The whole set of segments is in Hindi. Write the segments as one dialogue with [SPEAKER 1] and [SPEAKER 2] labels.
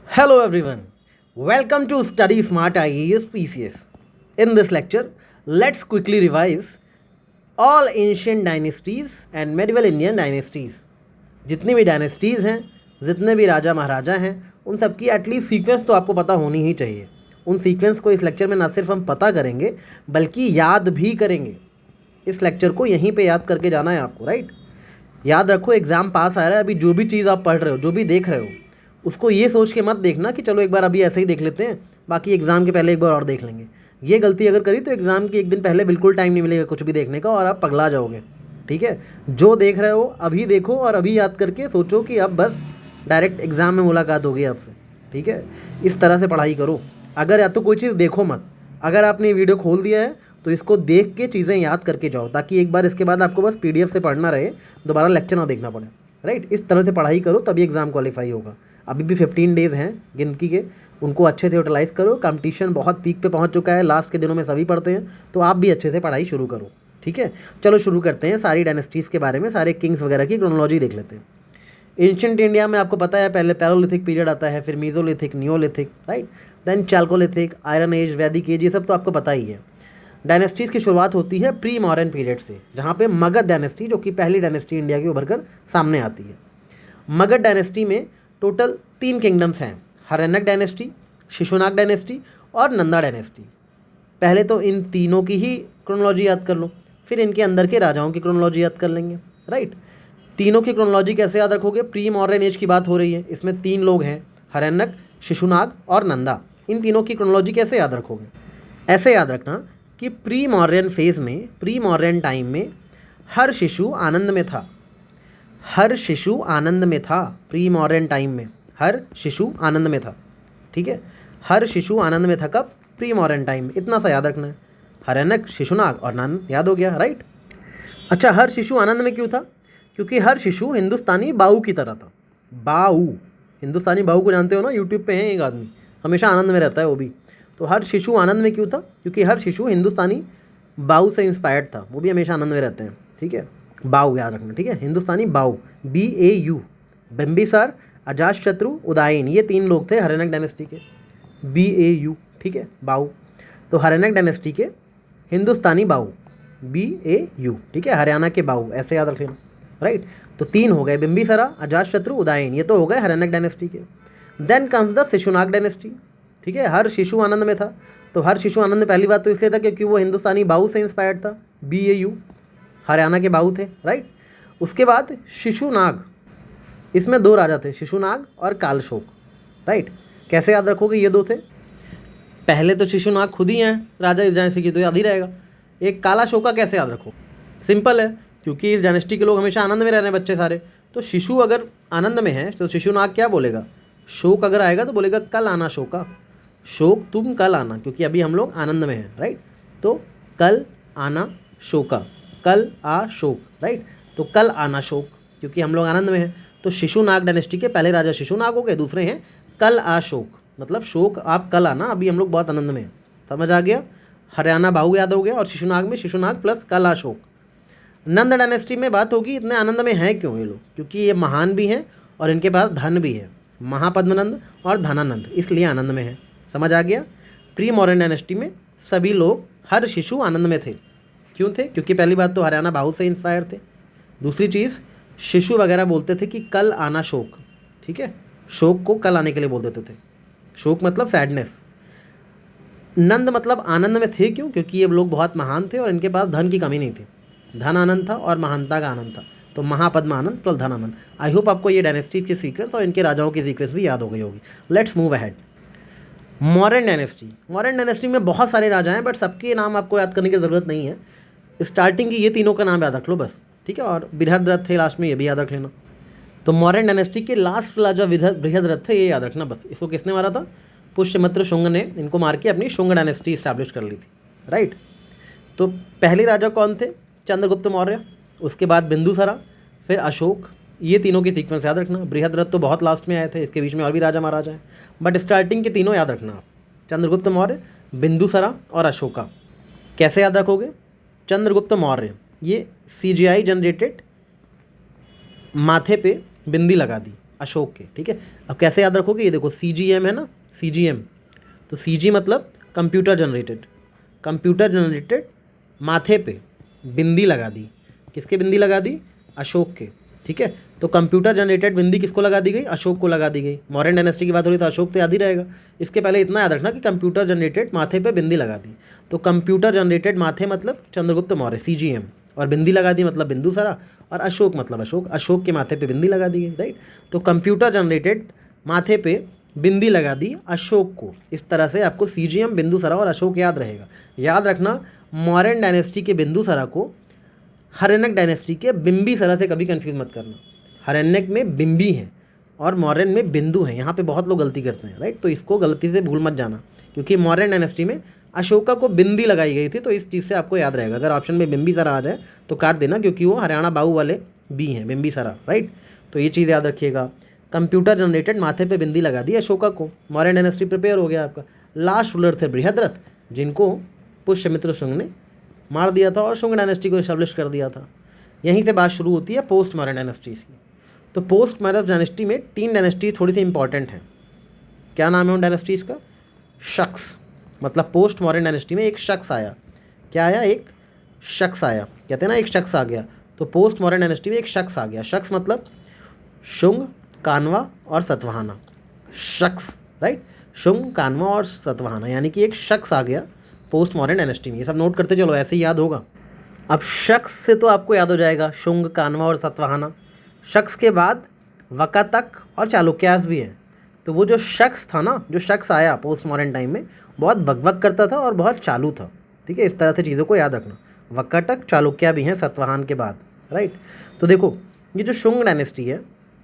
[SPEAKER 1] Hello everyone. Welcome to Study Smart IAS PCS. In this lecture, let's quickly revise all ancient dynasties and medieval Indian dynasties. जितनी भी डायनेस्टीज़ हैं, जितने भी राजा महाराजा हैं, उन सब की एटलीस्ट सीक्वेंस तो आपको पता होनी ही चाहिए. उन सीक्वेंस को इस लेक्चर में ना सिर्फ हम पता करेंगे बल्कि याद भी करेंगे. इस लेक्चर को यहीं पे याद करके जाना है आपको, राइट. याद रखो, एग्ज़ाम पास आ रहा है. अभी जो भी चीज़ आप पढ़ रहे हो, जो भी देख रहे हो, उसको ये सोच के मत देखना कि चलो एक बार अभी ऐसे ही देख लेते हैं, बाकी एग्ज़ाम के पहले एक बार और देख लेंगे. ये गलती अगर करी तो एग्ज़ाम के एक दिन पहले बिल्कुल टाइम नहीं मिलेगा कुछ भी देखने का और आप पगला जाओगे. ठीक है, जो देख रहे हो अभी देखो और अभी याद करके सोचो कि अब बस डायरेक्ट एग्ज़ाम में मुलाकात होगी आपसे. ठीक है, इस तरह से पढ़ाई करो. अगर या तो कोई चीज़ देखो मत, अगर आपने वीडियो खोल दिया है तो इसको देख के चीज़ें याद करके जाओ, ताकि एक बार इसके बाद आपको बस PDF से पढ़ना रहे, दोबारा लेक्चर ना देखना पड़े. राइट, इस तरह से पढ़ाई करो तभी एग्ज़ाम क्वालिफाई होगा. अभी भी 15 डेज़ हैं गिनती के, उनको अच्छे से यूटिलाइज़ करो. कंपटीशन बहुत पीक पे पहुंच चुका है, लास्ट के दिनों में सभी पढ़ते हैं, तो आप भी अच्छे से पढ़ाई शुरू करो. ठीक है, चलो शुरू करते हैं. सारी डायनेस्टीज़ के बारे में, सारे किंग्स वगैरह की क्रोनोलॉजी देख लेते हैं. एंशिएंट इंडिया में आपको पता है पहले पैलोलिथिक पीरियड आता है, फिर Mesolithic, Neolithic, right, then Chalcolithic, Iron Age, Vedic age, ये सब तो आपको पता ही है. डायनेस्टीज़ की शुरुआत होती है प्री मॉडर्न पीरियड से, जहाँ पे मगध डायनेस्टी, जो कि पहली डायनेस्टी इंडिया की उभर कर सामने आती है. मगध डायनेस्टी में टोटल 3 किंगडम्स हैं: हर्यनक डायनेस्टी, शिशुनाग डायनेस्टी और नंदा डायनेस्टी. पहले तो इन तीनों की ही क्रोनोलॉजी याद कर लो, फिर इनके अंदर के राजाओं की क्रोनोलॉजी याद कर लेंगे. राइट, तीनों की क्रोनोलॉजी कैसे याद रखोगे? प्री मॉडर्न एज की बात हो रही है, इसमें 3 लोग हैं, हर्यनक, शिशुनाग और नंदा. इन तीनों की क्रोनोलॉजी कैसे याद रखोगे? ऐसे याद रखना कि प्री मॉडर्न फेज़ में, प्री मॉडर्न टाइम में हर शिशु आनंद में था. हर शिशु आनंद में था. प्री मॉडर्न टाइम में हर शिशु आनंद में था. ठीक है, हर शिशु आनंद में था. कब? प्री मॉडर्न टाइम में. इतना सा याद रखना है. हर्यनक, शिशुनाग और नंद, याद हो गया, राइट. अच्छा, हर शिशु आनंद में क्यों था? क्योंकि हर शिशु हिंदुस्तानी बाऊ की तरह था. बाऊ, हिंदुस्तानी बाऊ को जानते हो ना, यूट्यूब पे है एक आदमी, हमेशा आनंद में रहता है वो भी. तो हर शिशु आनंद में क्यों था? क्योंकि हर शिशु हिंदुस्तानी बाऊ से इंस्पायर्ड था. वो भी हमेशा आनंद में रहते हैं. ठीक है, बाऊ याद रखना. ठीक है, हिंदुस्तानी बाऊ, BAU. बिम्बिसार, अजातशत्रु, उदयन, ये 3 लोग थे हर्यनक डायनेस्टी के. BAU. ठीक है, बाऊ. तो हर्यनक डायनेस्टी के हिंदुस्तानी बाऊ, BAU. ठीक है, हरियाणा के बाऊ, ऐसे याद रख लेना. राइट, तो 3 हो गए, बिम्बिसारा, अजातशत्रु, उदयन, ये तो हो गए हर्यनक डायनेस्टी के. Then comes the Shishunaga dynasty. ठीक है, हर शिशु आनंद में था. तो हर शिशु आनंद में पहली बात तो इसलिए था क्योंकि वो हिंदुस्तानी बाऊ से इंस्पायर्ड था. BAU, हरियाणा के बाऊ थे. राइट, उसके बाद शिशुनाग, इसमें 2 राजा थे, शिशुनाग और कालशोक. राइट, कैसे याद रखोगे? ये 2 थे. पहले तो शिशुनाग खुद ही हैं राजा इस डायनेस्टी की, तो याद ही रहेगा. एक कालाशोका कैसे याद रखो? सिंपल है, क्योंकि इस डायनेस्टी के लोग हमेशा आनंद में रह रहे हैं, बच्चे सारे. तो शिशु अगर आनंद में है तो शिशुनाग क्या बोलेगा? शोक अगर आएगा तो बोलेगा कल आना शोका. शोक तुम कल आना, क्योंकि अभी हम लोग आनंद में हैं. राइट, तो कल आना शोका, कल आ शोक. राइट, तो कल आना शोक, क्योंकि हम लोग आनंद में हैं. तो शिशुनाग डायनेस्टी के पहले राजा शिशुनाग हो गए, दूसरे हैं कल आ शोक, मतलब शोक आप कल आना, अभी हम लोग बहुत आनंद में हैं. समझ आ गया? हरियाणा बाहू याद हो गया, और शिशुनाग में शिशुनाग प्लस कल आ शोक. नंद डायनेस्टी में बात होगी इतने आनंद में हैं क्यों ये लोग? क्योंकि ये महान भी हैं और इनके पास धन भी है. महापद्मनंद और धनानंद, इसलिए आनंद में है. समझ आ गया? प्री मॉडर्न डायनेस्टी में सभी लोग, हर शिशु आनंद में थे. क्यों थे? क्योंकि पहली बात तो हरियाणा बाहू से इंस्पायर थे. दूसरी चीज़, शिशु वगैरह बोलते थे कि कल आना शोक. ठीक है, शोक को कल आने के लिए बोल देते थे. शोक मतलब सैडनेस. नंद मतलब आनंद में थे. क्यों? क्योंकि ये लोग बहुत महान थे और इनके पास धन की कमी नहीं थी. धन आनंद था और महानता का आनंद था. तो महापद्म आनंद प्लस धन आनंद. आई होप आपको ये डायनेस्टी की सीक्वेंस और इनके राजाओं की सीक्वेंस भी याद हो गई होगी. Let's move ahead. Modern dynasty. Modern dynasty में बहुत सारे राजा हैं, बट सबके नाम आपको याद करने की ज़रूरत नहीं है. स्टार्टिंग की ये तीनों का नाम याद रख लो बस. ठीक है, और बृहद्रथ थे लास्ट में, ये भी याद रख लेना. तो मॉडर्न डायनेस्टी के लास्ट राजा बृहद्रथ थे, ये याद रखना बस. इसको किसने मारा था? पुष्यमित्र शुंग ने इनको मार के अपनी शुंग डायनेस्टी इस्टेब्लिश कर ली थी. राइट, तो पहले राजा कौन थे? चंद्रगुप्त मौर्य, उसके बाद बिंदुसारा, फिर अशोक. ये तीनों की सीक्वेंस याद रखना. बृहद्रथ तो बहुत लास्ट में आए थे, इसके बीच में और भी राजा महाराजा हैं, बट स्टार्टिंग के तीनों याद रखना आप: चंद्रगुप्त मौर्य, बिंदुसारा और अशोका. कैसे याद रखोगे? चंद्रगुप्त मौर्य, ये CGI जनरेटेड माथे पे बिंदी लगा दी, अशोक के, ठीक है। अब कैसे याद रखोगे, ये देखो CGM है ना, CGM, तो CG मतलब कंप्यूटर जनरेटेड माथे पे बिंदी लगा दी, किसके बिंदी लगा दी, अशोक के, ठीक है। तो कंप्यूटर जनरेटेड बिंदी किसको लगा दी गई, अशोक को लगा दी गई। मौर्यन डायनेस्टी की बात हो रही तो अशोक तो याद ही रहेगा। इसके पहले इतना याद रखना कि कंप्यूटर जनरेटेड माथे पे बिंदी लगा दी, तो कंप्यूटर जनरेटेड माथे मतलब चंद्रगुप्त मौर्य CGM, और बिंदी लगा दी मतलब बिंदुसारा, और अशोक मतलब अशोक के माथे पे बिंदी लगा दी गई, राइट। तो कंप्यूटर जनरेटेड माथे पे बिंदी लगा दी अशोक को, इस तरह से आपको CGM, बिंदुसारा और अशोक याद रहेगा। याद रखना मौर्यन डायनेस्टी के बिंदुसारा को हर्यनक डायनेस्टी के बिंबिसारा से कभी कंफ्यूज मत करना। हर्यनक में बिंबी है और मौर्यन में बिंदु है, यहाँ पे बहुत लोग गलती करते हैं, राइट। तो इसको गलती से भूल मत जाना, क्योंकि मौर्यन डायनेस्टी में अशोका को बिंदी लगाई गई थी, तो इस चीज़ से आपको याद रहेगा। अगर ऑप्शन में बिंबिसारा आ जाए तो काट देना, क्योंकि वो हरियाणा बाहू वाले बी हैं, बिंबिसारा, राइट। तो ये चीज़ याद रखिएगा। कंप्यूटर जनरेटेड माथे पे बिंदी लगा दी अशोका को, मौर्यन डायनेस्टी प्रिपेयर हो गया आपका। लास्ट रूलर थे बृहद्रथ, जिनको पुष्यमित्र शुंग ने मार दिया था और शुंग डायनेस्टी को इस्टेब्लिश कर दिया था। यहीं से बात शुरू होती है पोस्ट मॉडर्न डायनेस्टीज़ की। तो पोस्ट मॉडर्न डायनेस्टी में 3 डायनेस्टी थोड़ी सी इंपॉर्टेंट हैं। क्या नाम है उन डायनेस्टीज़ का, शक्स, मतलब पोस्ट मॉडर्न डायनेस्टी में एक शख्स आया। क्या आया, एक शख्स आया, कहते हैं ना एक शख्स आ गया, तो पोस्ट मॉडर्न डायनेस्टी में एक शख्स आ गया। शख्स मतलब शुंग, कान्वा और सतवाहना, शख्स, राइट। शुंग, कान्वा और सतवाहना, यानी कि एक शख्स आ गया पोस्ट मॉडर्न डायनेस्टी में। ये सब नोट करते चलो, ऐसे ही याद होगा। अब शख्स से तो आपको याद हो जाएगा शुंग, कान्वा और सतवाहना। शख्स के बाद वकातक और चालुक्यास भी है। तो वो जो शख्स था ना, जो शख्स आया पोस्ट मॉडर्न टाइम में, बहुत बकबक करता था और बहुत चालू था, ठीक है। इस तरह से चीज़ों को याद रखना। वकाटक, चालुक्या भी हैं सतवाहन के बाद, राइट। तो देखो ये जो शुंग डायनेस्टी है,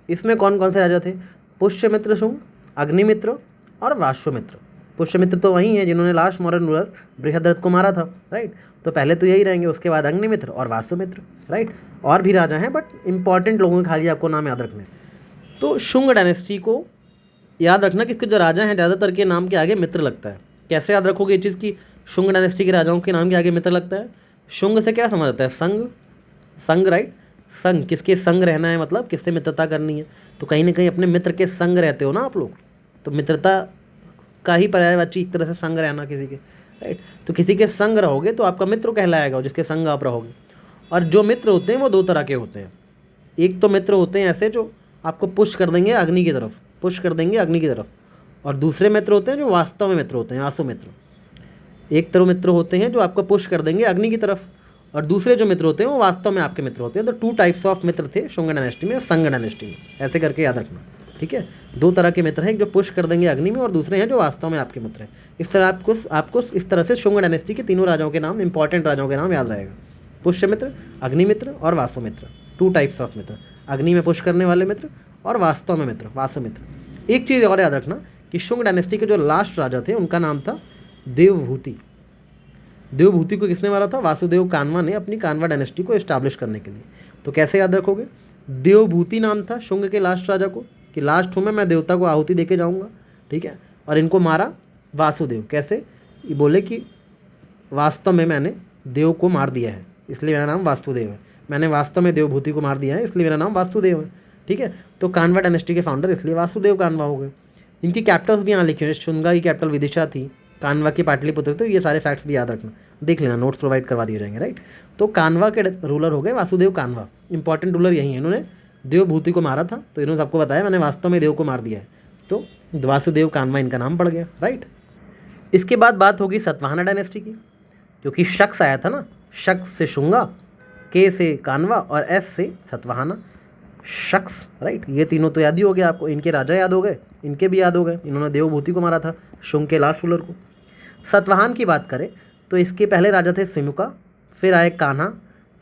[SPEAKER 1] इसमें कौन कौन से राजा थे, पुष्यमित्र शुंग, अग्निमित्र और वाश्वमित्र। पुष्यमित्र तो वही हैं जिन्होंने लास्ट मॉडर्न रूलर बृहद्रथ को मारा था, राइट। तो पहले तो यही रहेंगे, उसके बाद अग्निमित्र और वासुमित्र, राइट। और भी राजा हैं, बट इंपॉर्टेंट लोगों के खाली आपको नाम याद रखने। तो शुंग डायनेस्टी को याद रखना कि इसके जो राजा हैं ज़्यादातर के नाम के आगे मित्र लगता है। कैसे याद रखोगे ये चीज़ कि शुंग डायनेस्टी के राजाओं के नाम के आगे मित्र लगता है। शुंग से क्या समझ आता है, संग, राइट। संग, किसके संग रहना है, मतलब किससे मित्रता करनी है। तो कहीं ना कहीं अपने मित्र के संग रहते हो ना आप लोग, तो मित्रता का ही पर्यायवाची एक तरह से संग रहना किसी के, राइट। तो किसी के संग रहोगे तो आपका मित्र कहलाएगा, जिसके संग आप रहोगे। और जो मित्र होते हैं वो 2 तरह के होते हैं। एक तो मित्र होते हैं ऐसे जो आपको पुश कर देंगे अग्नि की तरफ, और दूसरे मित्र होते हैं जो वास्तव में मित्र होते हैं, आसु मित्र। एक तरह मित्र होते हैं जो आपको पुश कर देंगे अग्नि की तरफ, और दूसरे जो मित्र होते हैं वो वास्तव में आपके मित्र होते हैं। तो 2 टाइप्स ऑफ मित्र थे शुंग डायनेस्टी में, संग डायनेस्टी में, ऐसे करके याद रखना, ठीक है। 2 तरह के मित्र हैं, एक जो पुश कर देंगे अग्नि में, और दूसरे हैं जो वास्तव में आपके मित्र हैं। इस तरह आपको इस तरह से शुंग डायनेस्टी के तीनों राजाओं के नाम, इंपॉर्टेंट राजाओं के नाम याद रहेगा। पुष्यमित्र, अग्निमित्र और वासुमित्र, 2 टाइप्स ऑफ मित्र, अग्नि में पुश करने वाले मित्र और वास्तव में मित्र, वासुमित्र। एक चीज़ और याद रखना कि शुंग डायनेस्टी के जो लास्ट राजा थे उनका नाम था देवभूति। देवभूति को किसने मारा था, वासुदेव कान्वा ने, अपनी कान्वा डायनेस्टी को इस्टेब्लिश करने के लिए। तो कैसे याद रखोगे, देवभूति नाम था शुंग के लास्ट राजा को, कि लास्ट हूँ मैं देवता को आहुति देके जाऊँगा, ठीक है। और इनको मारा वासुदेव, कैसे, ये बोले कि वास्तव में मैंने देव को मार दिया है इसलिए मेरा नाम वासुदेव है, मैंने वास्तव में देवभूति को मार दिया है इसलिए मेरा नाम वासुदेव है, ठीक है। तो कान्वा डायनेस्टी के फाउंडर इसलिए वासुदेव कान्वा हो गए। इनकी कैपिटल्स भी यहाँ लिखी हुई, शुंगा की कैपिटल विदिशा थी, कान्वा की पाटलिपुत्र। तो ये सारे फैक्ट्स भी याद रखना, देख लेना, नोट्स प्रोवाइड करवा दिए जाएंगे, राइट। तो कान्वा के रूलर हो गए वासुदेव कान्वा, इंपॉर्टेंट रूलर यही है। इन्होंने देवभूति को मारा था, तो इन्होंने सबको बताया मैंने वास्तव में देव को मार दिया है, तो वासुदेव कान्वा इनका नाम पड़ गया, राइट। इसके बाद बात होगी सतवाहना डायनेस्टी की, क्योंकि शख्स आया था ना, शख्स से शुंगा, के से कान्वा और एस से सतवाहना, शख्स, राइट। ये तीनों तो याद ही हो गया आपको, इनके राजा याद हो गए, इनके भी याद हो गए, इन्होंने देवभूति को मारा था, शुंग के लास्ट रूलर को। सतवाहन की बात करें तो इसके पहले राजा थे सिमुका, फिर आए कान्हा,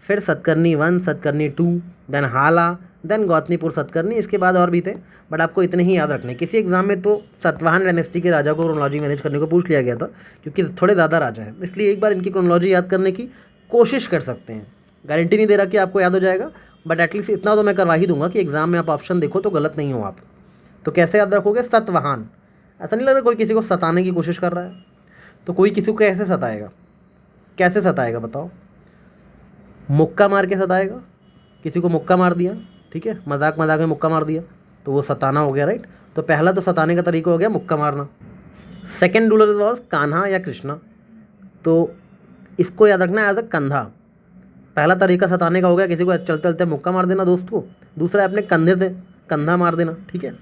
[SPEAKER 1] फिर सतकर्णी 1, सतकर्णी 2, देन हाला, देन गौतमीपुर सतकर्णी। इसके बाद और भी थे, बट आपको इतने ही याद रखने। किसी एग्जाम में तो सतवाहन डायनेस्टी के राजा को क्रोनोलॉजी मैनेज करने को पूछ लिया गया था, क्योंकि थोड़े ज़्यादा राजा हैं, इसलिए एक बार इनकी क्रोनोलॉजी याद करने की कोशिश कर सकते हैं। गारंटी नहीं दे रहा कि आपको याद हो जाएगा, बट एटलीस्ट इतना तो मैं करवा ही दूंगा कि एग्जाम में आप ऑप्शन देखो तो गलत नहीं हो आप। तो कैसे याद रखोगे, सतवाहन। ऐसा नहीं लग रहा कोई किसी को सताने की कोशिश कर रहा है, तो कोई किसी को कैसे सताएगा, कैसे सताएगा बताओ, मुक्का मार के सताएगा, किसी को मुक्का मार दिया, ठीक है, मजाक में मुक्का मार दिया, तो वो सताना हो गया, राइट। तो पहला तो सताने का तरीका हो गया मुक्का मारना। सेकेंड रूलर वॉज कान्हा या कृष्णा, तो इसको याद रखना एज अ कंधा। पहला तरीका सताने का हो गया किसी को चलते चलते मुक्का मार देना दोस्त को, दूसरा है अपने कंधे से कंधा मार देना, ठीक है।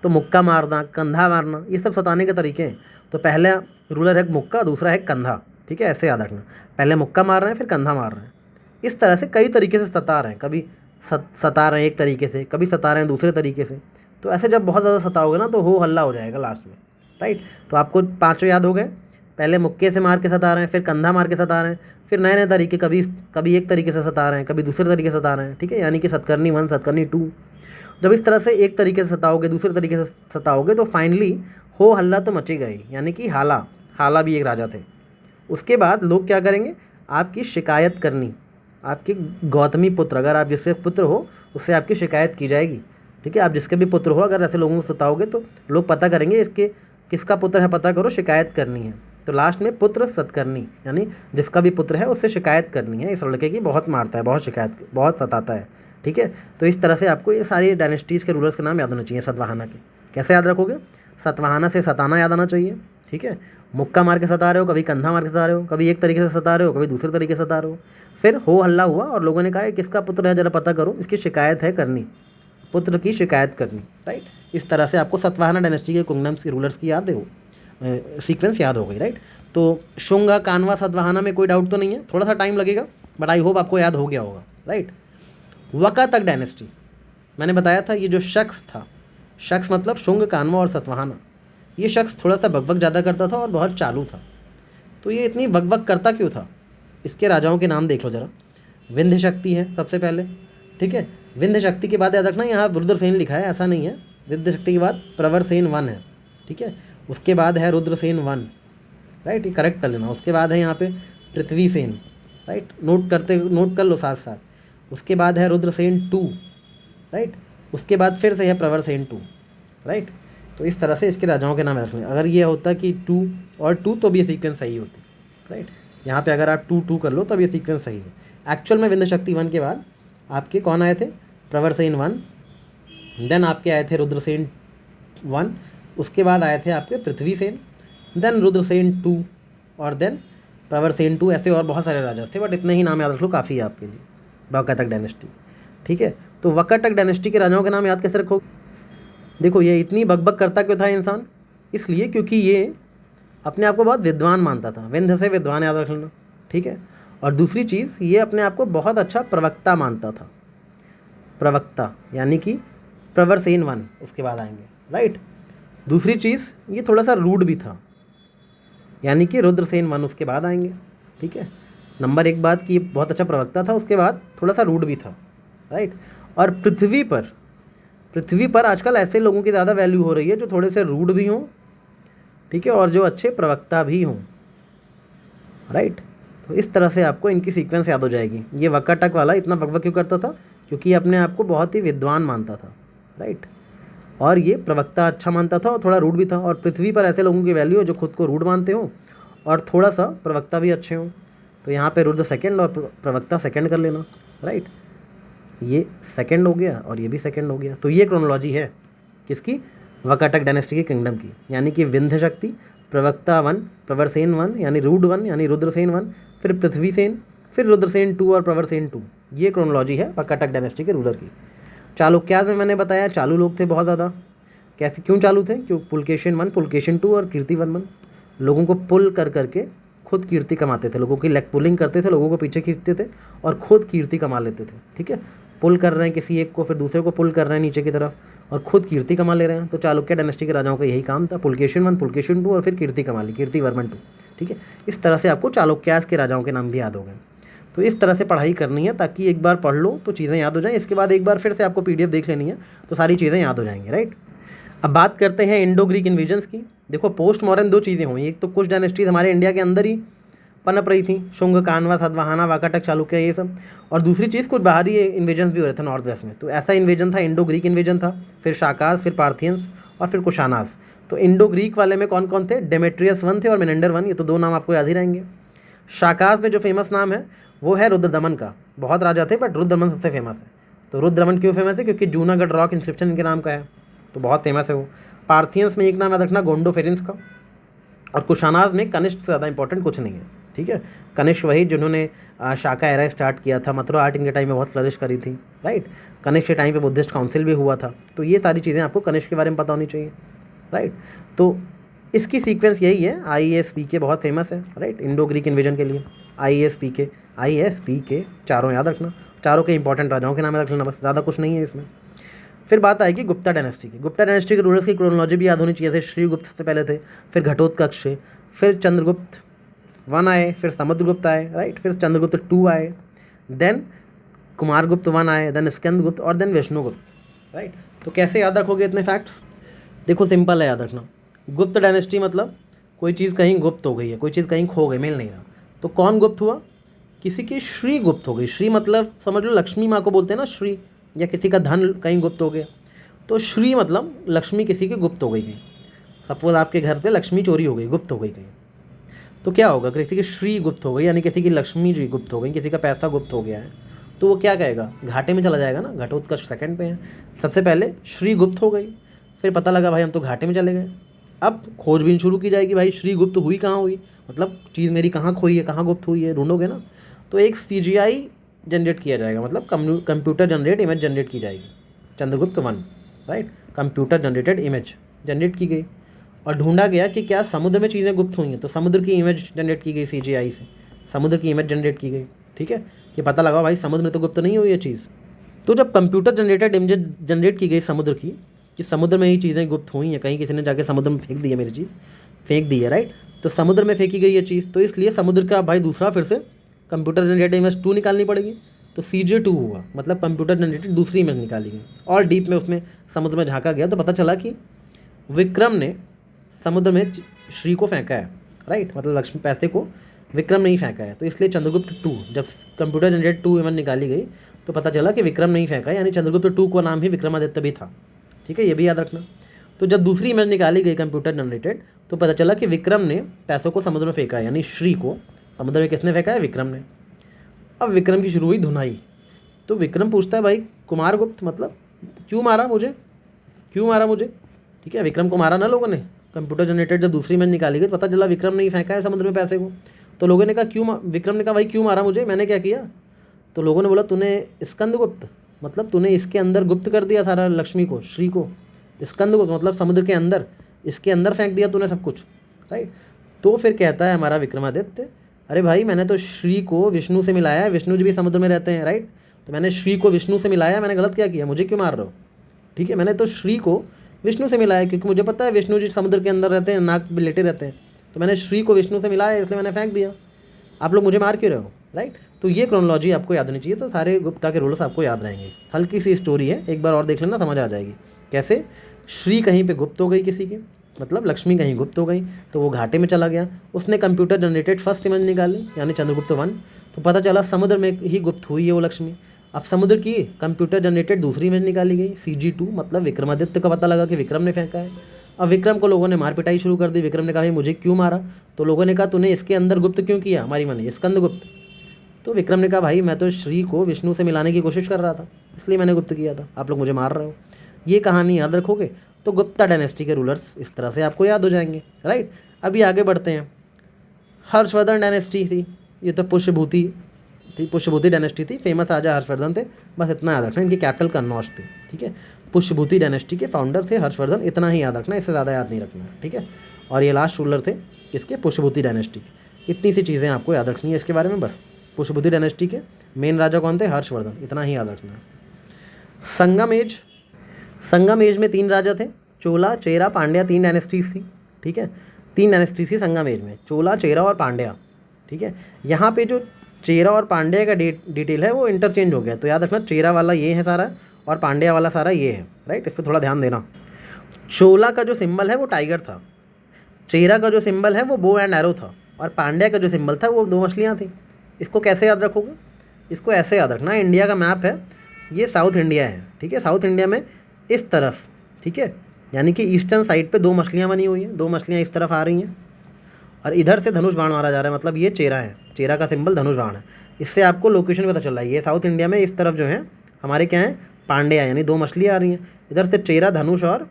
[SPEAKER 1] तो मुक्का मारना, कंधा मारना, ये सब सताने के तरीके हैं। तो पहला रूलर है मुक्का, दूसरा है कंधा, ठीक है, ऐसे याद रखना। पहले मुक्का मार रहे हैं, फिर कंधा मार रहे हैं। इस तरह से कई तरीके से सता रहे हैं, कभी सता रहे हैं एक तरीके से, कभी सता रहे हैं दूसरे तरीके से। तो ऐसे जब बहुत ज़्यादा सताओगे ना तो हो हल्ला हो जाएगा लास्ट में, राइट। तो आपको पाँचों याद हो गए। पहले मुक्के से मार के सता रहे हैं, फिर कंधा मार के सता रहे हैं, फिर नए नए तरीके, कभी कभी एक तरीके से सता रहे हैं, कभी दूसरे तरीके से सता रहे हैं, ठीक है। यानी कि सतकर्णी 1, सतकर्णी 2। जब इस तरह से एक तरीके से सताओगे, दूसरे तरीके से सताओगे, तो फाइनली हो हल्ला तो मचेगा ही, यानी कि हाला भी एक राजा थे। उसके बाद लोग क्या करेंगे, आपकी शिकायत करनी। आपके गौतमी पुत्र, अगर आप जिससे पुत्र हो उससे आपकी शिकायत की जाएगी, ठीक है। आप जिसके भी पुत्र हो, अगर ऐसे लोगों को सताओगे तो लोग पता करेंगे इसके किसका पुत्र है, पता करो, शिकायत करनी है। तो लास्ट में पुत्र सतकर्णी, यानी जिसका भी पुत्र है उससे शिकायत करनी है, इस लड़के की बहुत मारता है, बहुत शिकायत, बहुत सताता है, ठीक है। तो इस तरह से आपको ये सारी डायनेस्टीज़ के रूलर्स के नाम याद होने चाहिए सतवाहना के। कैसे याद रखोगे, सतवाहना से सताना याद आना चाहिए, ठीक है। मुक्का मार के सता रहे हो, कभी कंधा मार के सता रहे हो, कभी एक तरीके से सता रहे हो, कभी दूसरे तरीके से सता रहे हो। फिर हो हल्ला हुआ और लोगों ने कहा ये किसका पुत्र है, ज़रा पता करो, इसकी शिकायत है करनी, पुत्र की शिकायत करनी, राइट। इस तरह से आपको सतवाहना डायनेस्टी के किंगडम्स के रूलर्स की याद हो, सीक्वेंस याद हो गई, राइट। तो शुंगा, कान्वा, सतवाहना में कोई डाउट तो नहीं है, थोड़ा सा टाइम लगेगा बट आई होप आपको याद हो गया होगा, राइट। वकातक डायनेस्टी, मैंने बताया था ये जो शख्स था, शख्स मतलब शुंग, कान्वा और सतवाहना, ये शख्स थोड़ा सा बकबक ज़्यादा करता था और बहुत चालू था। तो ये इतनी बकबक करता क्यों था, इसके राजाओं के नाम देख लो ज़रा। विंध्य शक्ति है सबसे पहले, ठीक है। विंध्य शक्ति के बाद याद रखना यहाँ रुद्रसेन लिखा है, ऐसा नहीं है। विंध्य शक्ति के बाद प्रवरसेन 1 है, ठीक है। उसके बाद है रुद्रसेन 1, राइट, ये करेक्ट कर लेना। उसके बाद है यहाँ पे पृथ्वीसेन, राइट, नोट कर लो साथ साथ। उसके बाद है रुद्रसेन 2, राइट। उसके बाद फिर से है प्रवरसेन 2, राइट। तो इस तरह से इसके राजाओं के नाम रखने। अगर ये होता कि 2 और 2 तो भी ये सीक्वेंस सही होती, राइट। यहाँ पे अगर आप 2 कर लो तब ये सीक्वेंस सही है। एक्चुअल में विंध्य शक्ति 1 के बाद आपके कौन आए थे, प्रवरसेन 1, देन आपके आए थे रुद्रसेन 1, उसके बाद आए थे आपके पृथ्वीसेन, देन रुद्रसेन 2 और देन प्रवरसेन 2। ऐसे और बहुत सारे राजा थे बट इतने ही नाम याद रख लो, काफ़ी है आपके लिए। वकाटक डायनेस्टी, ठीक है। तो वकाटक डायनेस्टी के राजाओं के नाम याद कैसे रखोगे, देखो ये इतनी बकबक करता क्यों था इंसान, इसलिए क्योंकि ये अपने आप को बहुत विद्वान मानता था। विंध्य से विद्वान याद रख लेना, ठीक है। और दूसरी चीज़, ये अपने आप को बहुत अच्छा प्रवक्ता मानता था। प्रवक्ता यानी कि प्रवरसेन 1 उसके बाद आएंगे, राइट। दूसरी चीज़, ये थोड़ा सा रूड भी था, यानी कि रुद्रसेन 1 उसके बाद आएंगे, ठीक है। नंबर 1 बात कि बहुत अच्छा प्रवक्ता था, उसके बाद थोड़ा सा रूड भी था, राइट। और पृथ्वी पर आजकल ऐसे लोगों की ज़्यादा वैल्यू हो रही है जो थोड़े से रूड भी हों, ठीक है, और जो अच्छे प्रवक्ता भी हों, राइट। तो इस तरह से आपको इनकी सीक्वेंस याद हो जाएगी। ये वकाटक वाला इतना बकबक क्यों करता था, क्योंकि अपने आप को बहुत ही विद्वान मानता था, राइट। और ये प्रवक्ता अच्छा मानता था और थोड़ा रूड भी था। और पृथ्वी पर ऐसे लोगों की वैल्यू है जो खुद को रूड मानते हो और थोड़ा सा प्रवक्ता भी अच्छे हों। तो यहाँ पे रुद्र सेकंड और प्रवक्ता सेकंड कर लेना, राइट। ये सेकंड हो गया और ये भी सेकंड हो गया। तो ये क्रोनोलॉजी है किसकी, वकाटक डायनेस्टी के किंगडम की, यानी कि विंध्य शक्ति, प्रवक्ता 1, प्रवरसेन 1 यानी रूड 1 यानी रुद्रसेन 1, फिर पृथ्वीसेन, फिर रुद्रसेन 2 और प्रवरसेन 2। ये क्रोनोलॉजी है वकाटक डायनेस्टी के रूलर की। चालुक्याज में मैंने बताया चालू लोग थे बहुत ज़्यादा। कैसे, क्यों चालू थे, क्यों, पुलकेशिन 1, पुलकेशिन 2 और कीर्तिवर्मन लोगों को पुल कर करके खुद कीर्ति कमाते थे। लोगों की लेग पुलिंग करते थे, लोगों को पीछे खींचते थे और खुद कीर्ति कमा लेते थे, ठीक है। पुल कर रहे हैं किसी एक को, फिर दूसरे को पुल कर रहे हैं नीचे की तरफ और खुद कीर्ति कमा ले रहे हैं। तो चालुक्य डायनेस्टी के राजाओं का यही काम था, पुलकेशिन 1, पुलकेशिन 2 और फिर कीर्ति कमा ली, कीर्तिवर्मन 2, ठीक है। इस तरह से आपको चालुक्यास के राजाओं के नाम भी याद हो गए। तो इस तरह से पढ़ाई करनी है ताकि एक बार पढ़ लो तो चीज़ें याद हो जाएं, इसके बाद एक बार फिर से आपको पीडीएफ देख लेनी है तो सारी चीज़ें याद हो जाएंगी, राइट। अब बात करते हैं इंडो ग्रीक इन्वेजन्स की। देखो पोस्ट मॉडर्न 2 चीज़ें हुई, एक तो कुछ डायनेस्टीज हमारे इंडिया के अंदर ही पनप रही थी, शुंग, कान्वा, सतवाहना, वाकाटक, चालुक्य, ये सब। और दूसरी चीज़ कुछ बाहरी इन्वेजन्स भी हो रहे थे नॉर्थ वेस्ट में। तो ऐसा इन्वेजन था, इंडो ग्रीक इन्वेजन था, फिर शाकाज, फिर पार्थियंस और फिर कुशानास। तो इंडो ग्रीक वाले में कौन कौन थे, डेमेट्रियस 1 थे और मेनेंडर 1, ये तो 2 नाम आपको याद ही रहेंगे। शाकाज में जो फेमस नाम है वो है रुद्रदमन का। बहुत राजा थे बट रुद्रदमन सबसे फेमस है। तो रुद्रदमन क्यों फेमस है, क्योंकि जूनागढ़ रॉक इंस्क्रिप्शन इनके नाम का है, तो बहुत फेमस है वो। पार्थियंस में एक नाम याद रखना गोंडोफेरेंस का, और कुशानाज में कनिष्क से ज़्यादा इंपॉर्टेंट कुछ नहीं है, ठीक है। कनिष्क वही जिन्होंने शाका एरा स्टार्ट किया था, मथुरा आर्ट इनके टाइम में बहुत फ्लरिश करी थी, राइट। कनिष्क के टाइम पे बुद्धिस्ट काउंसिल भी हुआ था। तो ये सारी चीज़ें आपको कनिष्क के बारे में पता होनी चाहिए, राइट। तो इसकी सीक्वेंस यही है, IASPK बहुत फेमस है, राइट, इंडो ग्रीक इन्वेजन के लिए। IASPK चारों याद रखना, चारों के इंपॉर्टेंट राजाओं के नाम रख लेना, बस, ज़्यादा कुछ नहीं है इसमें। फिर बात आएगी गुप्ता डायनेस्टी की। गुप्ता डायनेस्टी के रूलर्स की क्रोनोलॉजी भी याद होनी चाहिए, जैसे श्रीगुप्त से पहले थे, फिर घटोत्कच थे, फिर चंद्रगुप्त 1 आए, फिर समुद्रगुप्त आए, राइट, फिर चंद्रगुप्त 2 आए, देन कुमारगुप्त 1 आए, देन स्कंदगुप्त और देन विष्णुगुप्त, राइट। तो कैसे याद रखोगे इतने फैक्ट्स? देखो सिंपल है याद रखना। गुप्त डायनेस्टी मतलब कोई चीज़ कहीं गुप्त हो गई है, कोई चीज़ कहीं खो गई, मिल नहीं रहा, तो कौन गुप्त हुआ? किसी की श्री गुप्त हो गई। श्री मतलब समझ लो लक्ष्मी माँ को बोलते हैं ना श्री, या किसी का धन कहीं गुप्त हो गया, तो श्री मतलब लक्ष्मी किसी की गुप्त हो गई कहीं। सपोज आपके घर से लक्ष्मी चोरी हो गई, गुप्त हो गई कहीं, तो क्या होगा? किसी की श्री गुप्त हो गई, यानी किसी की लक्ष्मी जी गुप्त हो गई, किसी का पैसा गुप्त हो गया है, तो वो क्या कहेगा? घाटे में चला जाएगा ना। घटोत्कच सेकंड पे है, सबसे पहले श्री गुप्त हो गई, फिर पता लगा भाई हम तो घाटे में चले गए। अब खोजबीन शुरू की जाएगी, भाई श्री गुप्त हुई कहाँ हुई, मतलब चीज़ मेरी कहाँ खोई है, कहाँ गुप्त हुई है, ढूंढोगे ना। तो एक CGI जनरेट किया जाएगा, मतलब कंप्यूटर जनरेट इमेज जनरेट की जाएगी। Chandragupta 1, right, computer generated image generate की गई, और ढूंढा गया कि क्या समुद्र में चीज़ें गुप्त हुई हैं, तो समुद्र की इमेज जनरेट की गई CGI से, समुद्र की इमेज जनरेट की गई, ठीक है, कि पता लगा भाई समुद्र में तो गुप्त नहीं हुई है चीज़। तो जब कंप्यूटर जनरेटेड इमेज जनरेट की गई समुद्र की, कि समुद्र में ही चीज़ें गुप्त हुई हैं, कहीं किसी ने जाके समुद्र में फेंक दी है मेरी चीज़, फेंक दी है, राइट, तो समुद्र में फेंकी गई ये चीज़, तो इसलिए समुद्र का भाई दूसरा फिर से कंप्यूटर जनरेटेड इमेज 2 निकालनी पड़ेगी, तो CJ2 हुआ, मतलब कंप्यूटर जनरेटेड दूसरी इमेज निकाली गई, और डीप में उसमें समुद्र में झांका गया, तो पता चला कि विक्रम ने समुद्र में श्री को फेंका है, राइट, मतलब लक्ष्मी पैसे को विक्रम नहीं फेंका है, तो इसलिए चंद्रगुप्त 2, जब कंप्यूटर जनरेट 2 इमेज निकाली गई तो पता चला कि विक्रम नहीं फेंका, यानी चंद्रगुप्त 2 का नाम ही विक्रमादित्य भी था, ठीक है, ये भी याद रखना। तो जब दूसरी इमेज निकाली गई कंप्यूटर जनरेटेड, तो पता चला कि विक्रम ने पैसों को समुद्र में फेंका है, यानी श्री को समुद्र में किसने फेंका है? विक्रम ने। अब विक्रम की शुरू हुई धुनाई, तो विक्रम पूछता है भाई कुमारगुप्त मतलब क्यों मारा मुझे, क्यों मारा मुझे, ठीक है, विक्रम को मारा ना लोगों ने। कंप्यूटर जनरेटेड जब दूसरी इमेज निकाली गई तो पता चला विक्रम ने ही फेंका है समुद्र में पैसे को, तो लोगों ने कहा क्यों, विक्रम ने कहा भाई क्यों मारा मुझे, मैंने क्या किया? तो लोगों ने बोला तूने स्कंदगुप्त, मतलब तूने इसके अंदर गुप्त कर दिया सारा लक्ष्मी को, श्री को। स्कंदगुप्त मतलब समुद्र के अंदर, इसके अंदर फेंक दिया तूने सब कुछ, राइट। तो फिर कहता है हमारा विक्रमादित्य, अरे भाई मैंने तो श्री को विष्णु से मिलाया है, विष्णु जी भी समुद्र में रहते हैं, राइट, तो मैंने श्री को विष्णु से मिलाया, मैंने गलत क्या किया, मुझे क्यों मार रहे हो, ठीक है, मैंने तो श्री को विष्णु से मिलाया, क्योंकि मुझे पता है विष्णु जी समुद्र के अंदर रहते हैं, नाक पे लेटे रहते हैं, तो मैंने श्री को विष्णु से मिलाया, इसलिए मैंने फेंक दिया, आप लोग मुझे मार क्यों रहे हो, राइट। तो ये क्रोनोलॉजी आपको याद होनी चाहिए, तो सारे गुप्ता के रूल्स आपको याद रहेंगे। हल्की सी स्टोरी है, एक बार और देख लेना, समझ आ जाएगी कैसे। श्री कहीं पे गुप्त हो गई किसी की, मतलब लक्ष्मी कहीं गुप्त हो गई, तो वो घाटे में चला गया, उसने कंप्यूटर जनरेटेड फर्स्ट इमेज निकाली, यानी चंद्रगुप्त 1, तो पता चला समुद्र में ही गुप्त हुई है वो लक्ष्मी। अब समुद्र की कंप्यूटर जनरेटेड दूसरी इमेज निकाली गई CG2, मतलब विक्रमादित्य का पता लगा कि विक्रम ने फेंका है। अब विक्रम को लोगों ने मार पिटाई शुरू कर दी, विक्रम ने कहा भाई मुझे क्यों मारा, तो लोगों ने कहा तूने इसके अंदर गुप्त क्यों किया हमारी मानी स्कंदगुप्त, तो विक्रम ने कहा भाई मैं तो श्री को विष्णु से मिलाने की कोशिश कर रहा था, इसलिए मैंने गुप्त किया था, आप लोग मुझे मार रहे हो। ये कहानी याद रखोगे तो गुप्ता डायनेस्टी के रूलर्स इस तरह से आपको याद हो जाएंगे, राइट। अभी आगे बढ़ते हैं। हर्षवर्धन डायनेस्टी थी, ये तो पुष्यभूति थी, पुष्यभूति डायनेस्टी थी, फेमस राजा हर्षवर्धन थे, बस इतना याद रखना, इनकी कैपिटल कन्नौज थी, ठीक है। पुष्यभूति डायनेस्टी के फाउंडर थे हर्षवर्धन, इतना ही याद रखना, इससे ज़्यादा याद नहीं रखना, ठीक है। और ये लास्ट रूलर थे किसके? पुष्यभूति डायनेस्टी के। इतनी सी चीज़ें आपको याद रखनी है इसके बारे में, बस। पुष्यभूति डायनेस्टी के मेन राजा कौन थे? हर्षवर्धन, इतना ही याद रखना है। संगम एज, संगम एज में 3 राजा थे, चोला, चेरा, पांड्या, 3 डायनेस्टीज थी, ठीक है, 3 डायनेस्टीज थी संगम एज में, चोला, चेरा और पांड्या, ठीक है। यहाँ पे जो चेरा और पांड्या का डिटेल है वो इंटरचेंज हो गया, तो याद रखना चेरा वाला ये है सारा और पांड्या वाला सारा ये है, राइट, इस पर थोड़ा ध्यान देना। चोला का जो सिंबल है वो टाइगर था, चेरा का जो सिंबल है वो बो एंड एरो था, और पांड्या का जो सिंबल था वो 2 मछलियाँ थी। इसको कैसे याद रखोगे? इसको ऐसे याद रखना, इंडिया का मैप है, ये साउथ इंडिया है, ठीक है, साउथ इंडिया में इस तरफ, ठीक है, यानी कि ईस्टर्न साइड पे 2 मछलियाँ बनी हुई हैं, 2 मछलियाँ इस तरफ आ रही हैं, और इधर से धनुष बाण मारा जा रहा है, मतलब ये चेरा है, चेरा का सिंबल धनुष बाण है। इससे आपको लोकेशन पता चल रहा है, ये साउथ इंडिया में इस तरफ जो है हमारे क्या है? पांड्या, यानी 2 मछलियाँ आ रही हैं, इधर से चेरा, धनुष और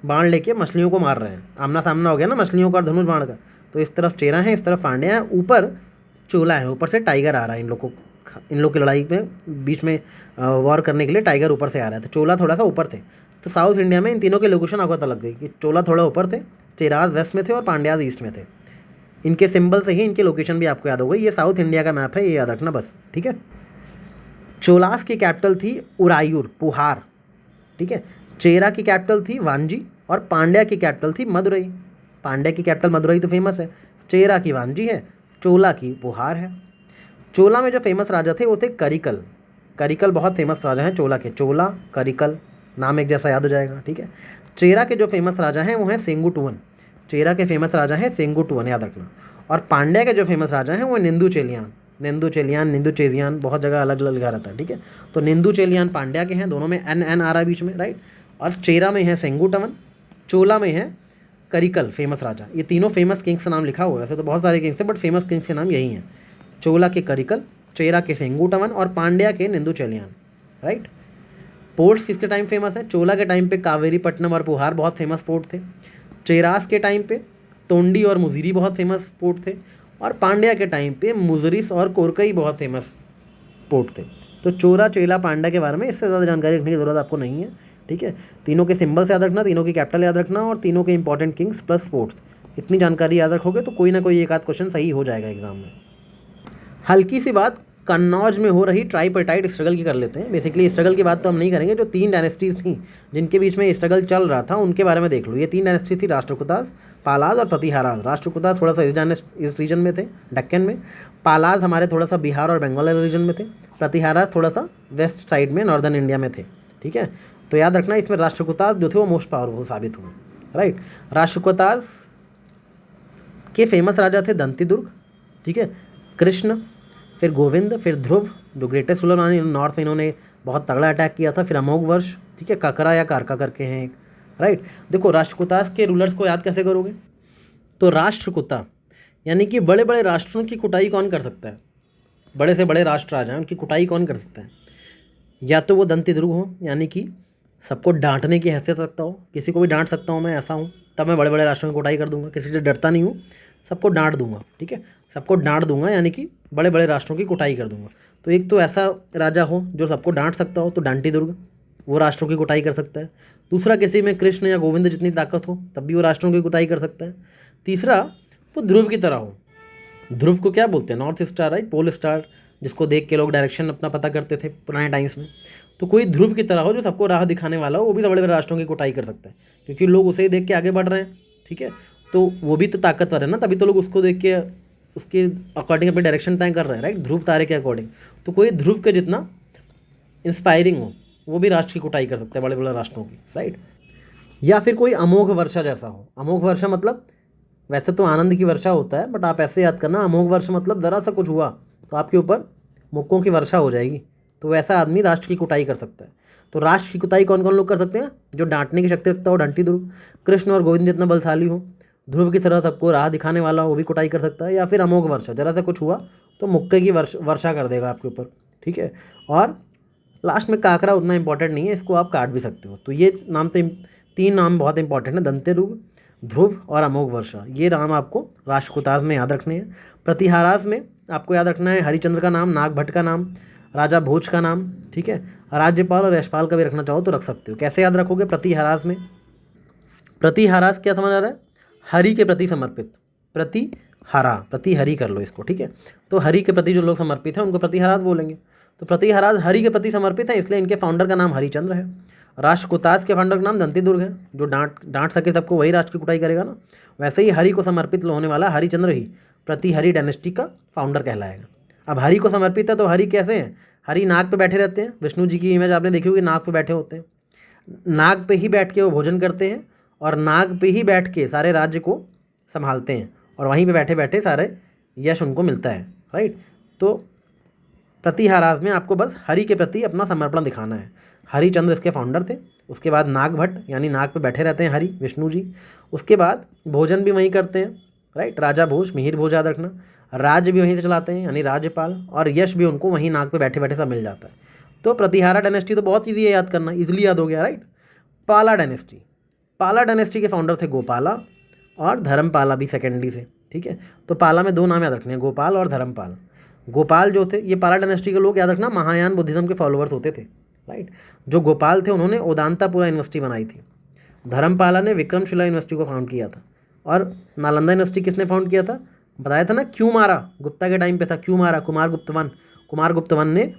[SPEAKER 1] बाण लेके मछलियों को मार रहे हैं, आमना सामना हो गया ना मछलियों का और धनुष बाण का। तो इस तरफ चेरा है, इस तरफ पांड्या है, ऊपर चोला है, ऊपर से टाइगर आ रहा है इन लोग की लड़ाई में बीच में वॉर करने के लिए टाइगर ऊपर से आ रहा है। तो चोला थोड़ा सा ऊपर थे। तो साउथ इंडिया में इन तीनों के लोकेशन आपको पता लग गई कि चोला थोड़ा ऊपर थे, चेराज वेस्ट में थे और पांड्याज ईस्ट में थे। इनके सिंबल से ही इनकी लोकेशन भी आपको याद हो गई। ये साउथ इंडिया का मैप है, ये याद रखना बस, ठीक है। चोलास की कैपिटल थी उरायूर, पुहार, ठीक है। चेरा की कैपिटल थी वांजी और पांड्या की कैपिटल थी मदुरई। पांड्या की कैपिटल मदुरई तो फेमस है, चेरा की वांजी है, चोला की पुहार है। चोला में जो फेमस राजा थे वो थे करिकल। करिकल बहुत फेमस राजा हैं चोला के, चोला करिकल नाम एक जैसा याद हो जाएगा, ठीक है। चेरा के जो फेमस राजा हैं वो हैं सेंगुटुवन। चेरा के फेमस राजा हैं सेंगुटुवन, याद रखना। और पांड्या के जो फेमस राजा हैं वो निंदुचेलियान। निंदुचेलियान, निंदुचेजियान, बहुत जगह अलग अलग लिखा रहता है, ठीक है। तो निंदुचेलियान पांड्या के हैं, दोनों में एन एन आ रहा है बीच में, राइट। और चेरा में है सेंगुटवन, चोला में है करिकल, फेमस राजा। ये तीनों फेमस किंग्स का नाम लिखा हुआ है, वैसे तो बहुत सारे किंग्स थे बट फेमस किंग्स के नाम यही हैं। चोला के करिकल, चेरा के सेंगुटवन और पांड्या के निंदुचेलियान, राइट। पोर्ट्स किसके टाइम फेमस है? चोला के टाइम पे कावेरीपट्टनम और पुहार बहुत फेमस पोर्ट थे। चेरास के टाइम पे तोंडी और मुजिरी बहुत फेमस पोर्ट थे। और पांड्या के टाइम पे मुजरिस और कोरकई बहुत फेमस पोर्ट थे। तो चोरा, चेला, पांड्या के बारे में इससे ज़्यादा जानकारी रखने की ज़रूरत आपको नहीं है, ठीक है। तीनों के सिंबल्स याद रखना, तीनों की कैपिटल याद रखना और तीनों के इंपॉर्टेंट किंग्स प्लस पोर्ट्स, इतनी जानकारी याद रखोगे तो कोई ना कोई एक आध क्वेश्चन सही हो जाएगा एग्जाम में। हल्की सी बात कन्नौज में हो रही ट्राइपर्टाइट स्ट्रगल की कर लेते हैं। बेसिकली स्ट्रगल की बात तो हम नहीं करेंगे, जो 3 डायनेस्टीज़ थी जिनके बीच में स्ट्रगल चल रहा था उनके बारे में देख लो। ये 3 डायनेस्टी थी, राष्ट्रकूताज, पालाज और प्रतिहाराज। राष्ट्रकूताज थोड़ा सा इस रीजन में थे, दक्कन में। पालाज हमारे थोड़ा सा बिहार और बंगाल रीजन में थे। प्रतिहाराज थोड़ा सा वेस्ट साइड में नॉर्दर्न इंडिया में थे, ठीक है। तो याद रखना इसमें राष्ट्रकूताज जो थे वो मोस्ट पावरफुल साबित हुए, राइट। राष्ट्रकूताज के फेमस राजा थे दंतीदुर्ग, ठीक है, कृष्ण, फिर गोविंद, फिर ध्रुव जो ग्रेटेस्ट रूलर माने नॉर्थ में, इन्होंने बहुत तगड़ा अटैक किया था। फिर अमोघ वर्ष, ठीक है, ककरा या कारका करके हैं एक, राइट। देखो राष्ट्रकूतास के रूलर्स को याद कैसे करोगे? तो राष्ट्रकूता यानी कि बड़े बड़े राष्ट्रों की कुटाई कौन कर सकता है? बड़े से बड़े राष्ट्र आ जाए उनकी कुटाई कौन कर सकता है? या तो वो दंतीदुर्ग हो, यानी कि सबको डांटने की हैसियत रखता हो, किसी को भी डांट सकता हूँ मैं, ऐसा हूँ, तब मैं बड़े बड़े राष्ट्रों की कुटाई कर दूंगा, किसी से डरता नहीं हूँ, सबको डांट दूंगा, ठीक है, सबको डांट दूंगा यानी कि बड़े बड़े राष्ट्रों की कुटाई कर दूंगा। तो एक तो ऐसा राजा हो जो सबको डांट सकता हो, तो डांटीदुर्ग, वो राष्ट्रों की कुटाई कर सकता है। दूसरा, किसी में कृष्ण या गोविंद जितनी ताकत हो तब भी वो राष्ट्रों की कुटाई कर सकता है। तीसरा, वो ध्रुव की तरह हो। ध्रुव को क्या बोलते हैं? North star, right, pole star, जिसको देख के लोग डायरेक्शन अपना पता करते थे पुराने टाइम्स में। तो कोई ध्रुव की तरह हो जो सबको राह दिखाने वाला हो, वो भी बड़े बड़े राष्ट्रों की कुटाई कर सकता है, क्योंकि लोग उसे ही देख के आगे बढ़ रहे हैं, ठीक है। तो वो भी तो ताकतवर है ना, तभी तो लोग उसको देख के उसके अकॉर्डिंग अपनी डायरेक्शन तय कर रहे हैं, राइट, ध्रुव तारे के अकॉर्डिंग। तो कोई ध्रुव के जितना इंस्पायरिंग हो वो भी राष्ट्र की कुटाई कर सकता है, बड़े बड़े राष्ट्रों की, राइट। या फिर कोई अमोघ वर्षा जैसा हो। अमोघ वर्षा मतलब वैसे तो आनंद की वर्षा होता है, बट आप ऐसे याद करना, अमोघ वर्षा मतलब ज़रा सा कुछ हुआ तो आपके ऊपर मुक्कों की वर्षा हो जाएगी। तो वैसा आदमी राष्ट्र की कुटाई कर सकता है। तो राष्ट्र की कुटाई कौन कौन लोग कर सकते हैं? जो डांटने की शक्ति रखता हो, डंटीदुर्ग, कृष्ण और गोविंद जितना बलशाली हो, ध्रुव की तरह सबको राह दिखाने वाला हो, वो भी कुटाई कर सकता है। या फिर अमोघ वर्षा, जरा सा कुछ हुआ तो मुक्के की वर्षा कर देगा आपके ऊपर, ठीक है। और लास्ट में काकरा उतना इंपॉर्टेंट नहीं है, इसको आप काट भी सकते हो। तो ये नाम तो 3 नाम बहुत इंपॉर्टेंट है, दंतेदुर्ग, ध्रुव और अमोघ वर्षा। ये नाम आपको राष्ट्रकूटाज में याद रखने हैं। प्रतिहाराज में आपको याद रखना है हरिचंद्र का नाम, नागभट्ट का नाम, राजा भोज का नाम, ठीक है। राज्यपाल और यशपाल का भी रखना चाहो तो रख सकते हो। कैसे याद रखोगे? प्रतिहाराज में, प्रतिहाराज क्या समझ आ रहा है? हरि के प्रति समर्पित, प्रतिहारा, प्रतिहरि कर लो इसको, ठीक है। तो हरि के प्रति जो लोग समर्पित हैं उनको प्रतिहाराज बोलेंगे। तो प्रतिहाराज हरि के प्रति समर्पित है, इसलिए इनके फाउंडर का नाम हरिचंद्र है। राष्ट्रकूटाज के फाउंडर का नाम दंतीदुर्ग है। जो डांट सके सबको वही राष्ट्र की कुटाई करेगा ना। वैसे ही हरि को समर्पित होने वाला हरिचंद्र ही प्रतिहरि डायनेस्टी का फाउंडर कहलाएगा। अब हरि को समर्पित है तो हरि कैसे हैं? हरि नाग पे बैठे रहते हैं। विष्णु जी की इमेज आपने देखी होगी, नाग पे बैठे होते हैं। नाग पे ही बैठ के वो भोजन करते हैं और नाग पे ही बैठ के सारे राज्य को संभालते हैं और वहीं पे बैठे बैठे सारे यश उनको मिलता है, राइट। तो प्रतिहाराज में आपको बस हरि के प्रति अपना समर्पण दिखाना है। हरिचंद्र इसके फाउंडर थे। उसके बाद नागभट्ट यानी नाग पे बैठे रहते हैं हरि, विष्णु जी। उसके बाद भोजन भी वहीं करते हैं, राइट, राजा भोज, मिहिर भोज याद रखना। राज्य भी वहीं से चलाते हैं यानी राज्यपाल, और यश भी उनको वहीं नाग पे बैठे बैठे सब मिल जाता है। तो प्रतिहारा डायनेस्टी तो बहुत ईजी है याद करना, ईजिली याद हो गया, राइट। पाला डायनेस्टी, पाला डायनेस्टी के फाउंडर थे गोपाला और धर्मपाला भी सेकेंडली से, ठीक है। तो पाला में दो नाम याद रखने हैं, गोपाल और धर्मपाल। गोपाल जो थे ये पाला डायनेस्टी के लोग, याद रखना, महायान बुद्धिज्म के फॉलोअर्स होते थे, राइट। जो गोपाल थे उन्होंने ओदांतापुरा यूनिवर्सिटी बनाई थी। धर्मपाला ने विक्रमशिला यूनिवर्सिटी को फाउंड किया था। और नालंदा यूनिवर्सिटी किसने फाउंड किया था, बताया था ना, क्यों मारा, गुप्ता के टाइम पे था, क्यों मारा, कुमार गुप्त वन ने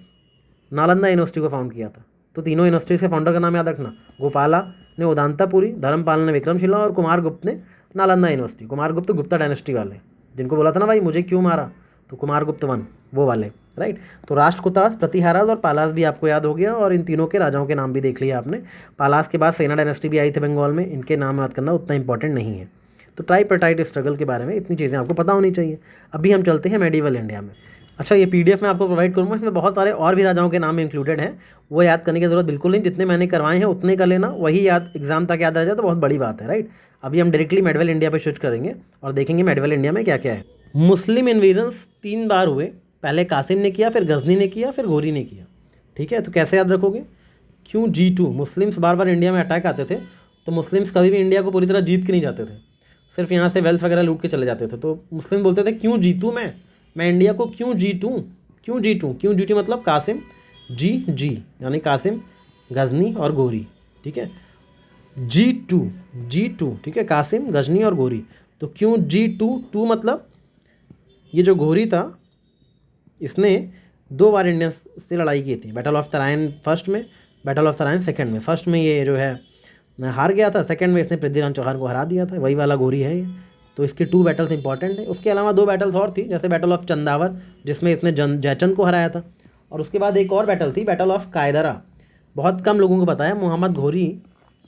[SPEAKER 1] नालंदा यूनिवर्सिटी को फाउंड किया था। तो तीनों यूनिवर्सिटी के फाउंडर का नाम याद रखना, गोपाला ने ओदांतापुरी, धर्मपाल ने विक्रमशिला और कुमार गुप्त ने नालंदा यूनिवर्सिटी। कुमार गुप्त गुप्ता डायनेस्टी वाले, जिनको बोला था ना भाई मुझे क्यों मारा, तो कुमार गुप्त वन, वो वाले, राइट। तो राष्ट्रकूटास, प्रतिहारास और पालास भी आपको याद हो गया, और इन तीनों के राजाओं के नाम भी देख लिया आपने। पालास के बाद सेना डायनेस्टी भी आई थी बंगाल में, इनके नाम याद करना उतना इंपॉर्टेंट नहीं है। तो ट्राइपर्टाइट स्ट्रगल के बारे में इतनी चीज़ें आपको पता होनी चाहिए। अभी हम चलते हैं मेडिवल इंडिया में। अच्छा, ये पीडीएफ मैं आपको प्रोवाइड करूँगा, इसमें बहुत सारे और भी राजाओं के नाम इंक्लूडेड हैं, वो याद करने की जरूरत बिल्कुल नहीं, जितने मैंने करवाए हैं उतने कर लेना, वही याद एग्जाम तक याद रह जाए तो बहुत बड़ी बात है, राइट। अभी हम डायरेक्टली मेडिवल इंडिया पे स्विच करेंगे और देखेंगे मेडिवल इंडिया में क्या क्या है। मुस्लिम इन्वेजन्स 3 बार हुए, पहले कासिम ने किया, फिर गजनी ने किया, फिर घोरी ने किया, ठीक है। तो कैसे याद रखोगे, क्यों G2, मुस्लिम्स बार बार इंडिया में अटैक आते थे, तो मुस्लिम्स कभी भी इंडिया को पूरी तरह जीत के नहीं जाते थे, सिर्फ यहाँ से वेल्थ वगैरह लूट के चले जाते थे। तो मुस्लिम बोलते थे क्यों जीतूँ मैं इंडिया को क्यों जीतूँ, क्यों जीतूँ मतलब कासिम जी यानी कासिम, गजनी और घोरी, ठीक है। G2, ठीक है, कासिम, गजनी और घोरी। तो क्यों G2 मतलब ये जो घोरी था इसने 2 बार इंडियंस से लड़ाई की थी, बैटल ऑफ तराइन फर्स्ट में, बैटल ऑफ तराइन सेकंड में। फर्स्ट में ये जो है हार गया था, सेकंड में इसने पृथ्वीराज चौहान को हरा दिया था, वही वाला घोरी है ये। तो इसके 2 बैटल्स इंपॉर्टेंट है। उसके अलावा 2 बैटल्स और थी, जैसे बैटल ऑफ चंदावर जिसमें इसने जयचंद को हराया था, और उसके बाद एक और बैटल थी, बैटल ऑफ कायदरा। बहुत कम लोगों को पता है, मोहम्मद घोरी